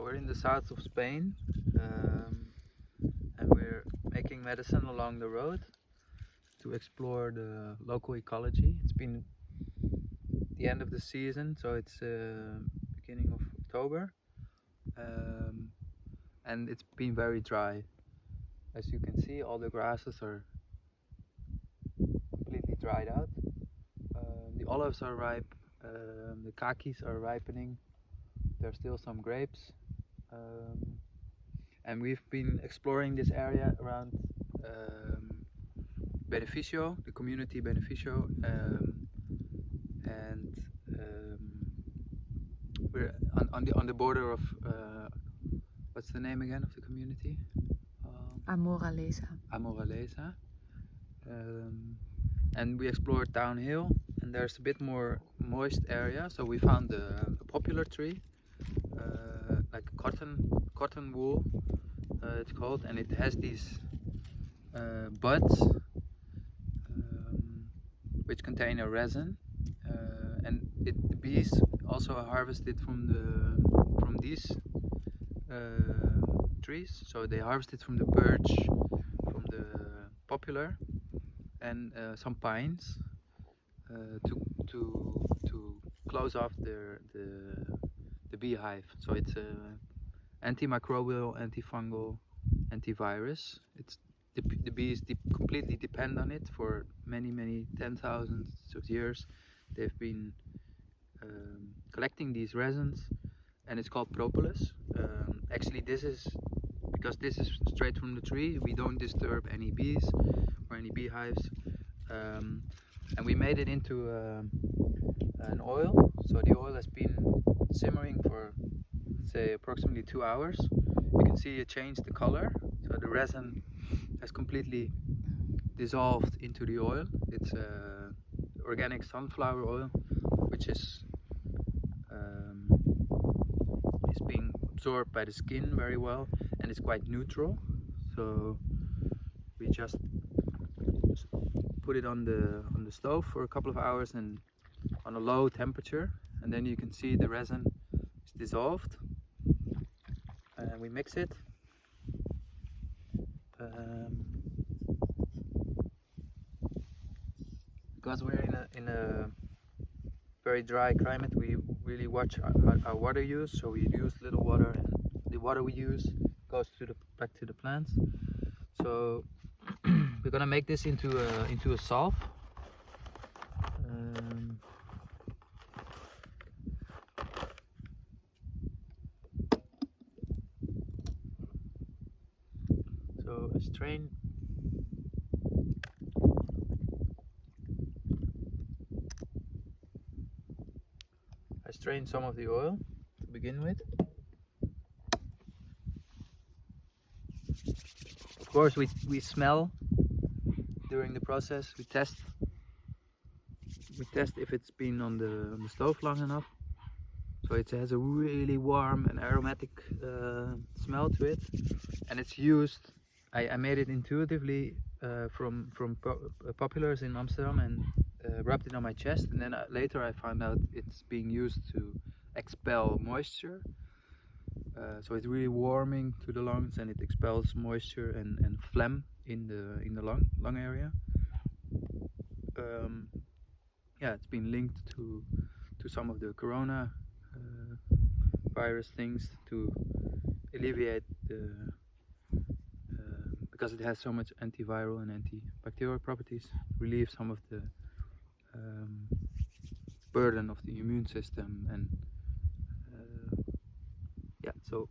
So we're in the south of Spain, and we're making medicine along the road to explore the local ecology. It's been the end of the season, so it's beginning of October, and it's been very dry. As you can see, all the grasses are completely dried out. The olives are ripe, the kakis are ripening, there's still some grapes. And we've been exploring this area around Beneficio, the community Beneficio, and we're on the border of what's the name again of the community? Amoraleza. Amoraleza. And we explored downhill, and there's a bit more moist area, so we found a popular tree, like cotton wool, it's called, and it has these buds which contain a resin, and the bees also harvest it from these trees. So they harvest it from the birch, from the poplar, and some pines to close off the beehive. So it's antimicrobial, antifungal, antivirus. It's the bees completely depend on it for many 10,000s of years. They've been collecting these resins, and it's called propolis. Actually, this is because this is straight from the tree. We don't disturb any bees or any beehives, and we made it into an oil. So the oil has been simmering for, let's say, approximately 2 hours. You can see it changed the color. So the resin has completely dissolved into the oil. It's organic sunflower oil, which is being absorbed by the skin very well, and it's quite neutral. So we just put it on the stove for a couple of hours and on a low temperature, and then you can see the resin is dissolved, and we mix it. Because we're in a very dry climate, we really watch our water use, so we use little water, and the water we use goes back to the plants. So we're gonna make this into a salve. So a strain. I strain some of the oil to begin with. Of course, we smell during the process. We test if it's been on the stove long enough. So it has a really warm and aromatic smell to it, and it's used. I made it intuitively from poplars in Amsterdam, and rubbed it on my chest, and then later I found out it's being used to expel moisture. So it's really warming to the lungs, and it expels moisture and phlegm in the lung area. Yeah, it's been linked to some of the corona virus things to alleviate because it has so much antiviral and antibacterial properties, relieve some of the burden of the immune system, and yeah, so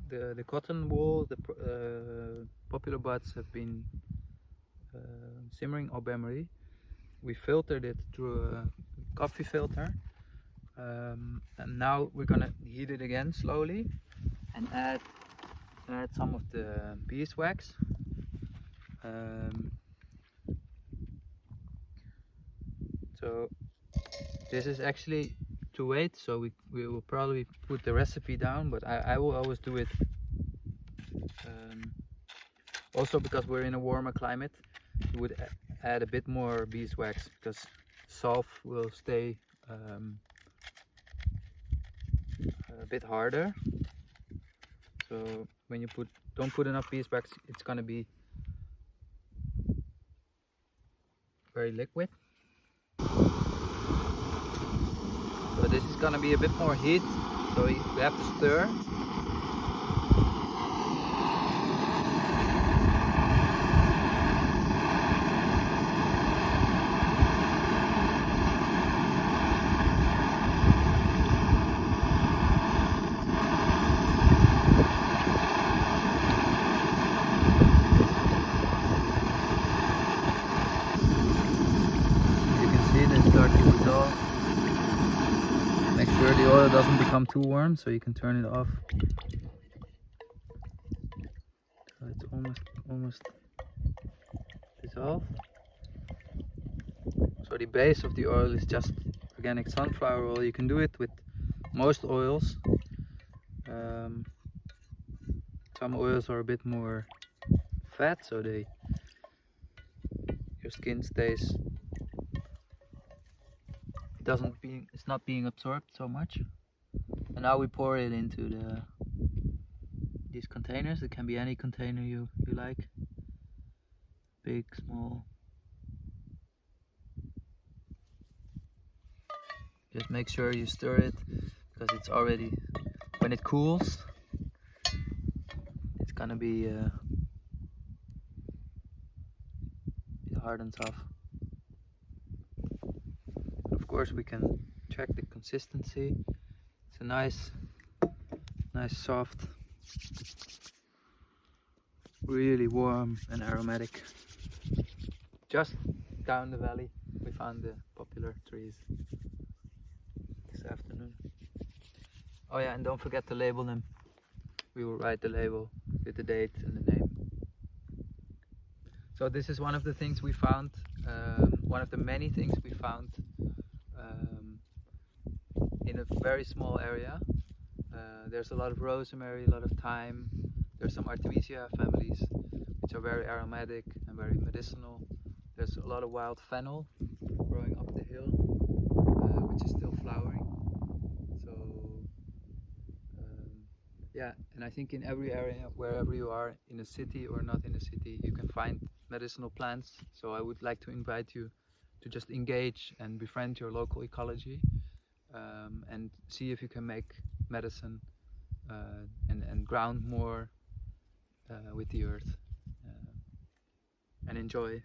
the cotton wool, the popular buds have been simmering au bain-marie. We filtered it through a coffee filter, and now we're gonna heat it again slowly and add some of the beeswax. So this is actually to wait, so we will probably put the recipe down, but I will always do it also because we're in a warmer climate. you would add a bit more beeswax, because sulf will stay a bit harder. So when you don't put enough beeswax, it's gonna be very liquid. So this is gonna be a bit more heat, so we have to stir. You can see they start to dissolve. Make sure the oil doesn't become too warm, so you can turn it off. So it's almost dissolved. So the base of the oil is just organic sunflower oil. You can do it with most oils. Some oils are a bit more fat, so your skin stays, it's not being absorbed so much. And now we pour it into these containers. It can be any container you like, big, small. Just make sure you stir it, because it's already, when it cools, it's gonna be it hardens off. Of course, we can check the consistency. It's a nice soft, really warm and aromatic. Just down the valley we found the popular trees this afternoon. Oh yeah, and don't forget to label them. We will write the label with the date and the name. So this is one of the things we found, one of the many things we found in a very small area. There's a lot of rosemary, a lot of thyme. There's some Artemisia families which are very aromatic and very medicinal. There's a lot of wild fennel growing up the hill, which is still flowering. So yeah, and I think in every area, wherever you are, in a city or not in a city, you can find medicinal plants. So I would like to invite you to just engage and befriend your local ecology, and see if you can make medicine and ground more with the earth, and enjoy.